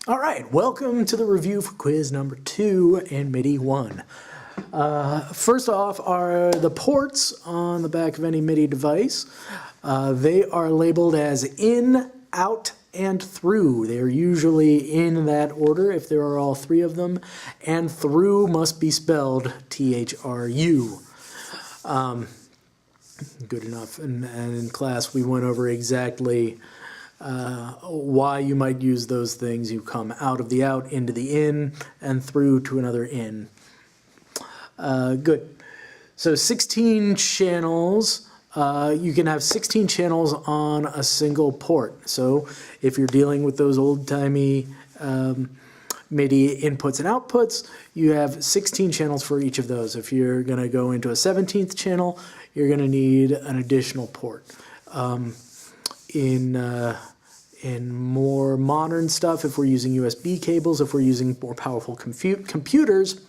All right, welcome to the review for quiz number 2 in MIDI 1. First off are the ports on the back of any MIDI device. They are labeled as in, out, and through. They are usually in that order if there are all three of them, and through must be spelled T-H-R-U. Good enough. And in class we went over exactly why you might use those things. You come out of the out into the in and through to another in. Good. So 16 channels. You can have 16 channels on a single port. So if you're dealing with those old-timey MIDI inputs and outputs, you have 16 channels for each of those. If you're going to go into a 17th channel, you're going to need an additional port. In more modern stuff, if we're using USB cables, if we're using more powerful computers,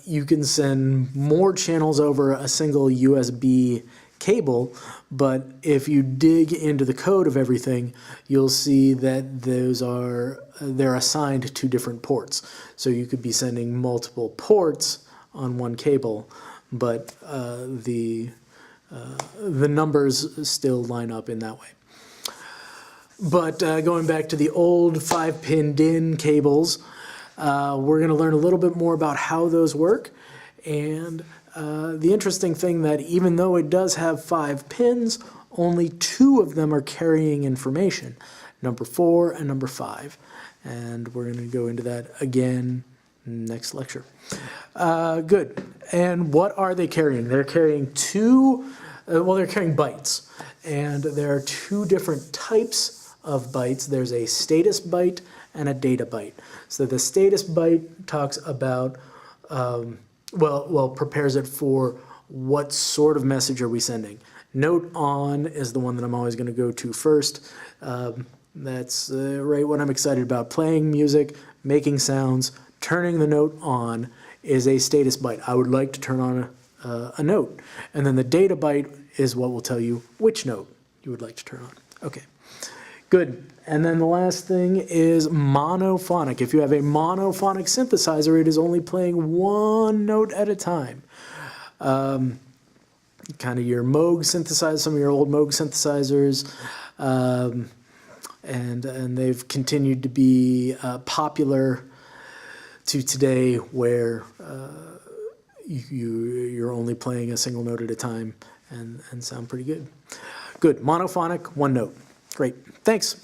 you can send more channels over a single USB cable, but if you dig into the code of everything, you'll see that they're assigned to different ports. So you could be sending multiple ports on one cable, but the numbers still line up in that way. But going back to the old 5-pin DIN cables, we're going to learn a little bit more about how those work. And the interesting thing that even though it does have 5 pins, only 2 of them are carrying information, number 4 and number 5. And we're going to go into that again next lecture. Good. And what are they carrying? They're carrying they're carrying bytes. And there are 2 different types of bytes. There's a status byte and a data byte. So the status byte talks about, prepares it for what sort of message are we sending. Note on is the one that I'm always going to go to first. That's right what I'm excited about. Playing music, making sounds, turning the note on is a status byte. I would like to turn on a note. And then the data byte is what will tell you which note you would like to turn on. Okay. Good. And then the last thing is monophonic. If you have a monophonic synthesizer, it is only playing one note at a time. Kind of your Moog synthesizer, some of your old Moog synthesizers, and they've continued to be popular to today, where you're only playing a single note at a time and sound pretty good. Good. Monophonic, one note. Great. Thanks.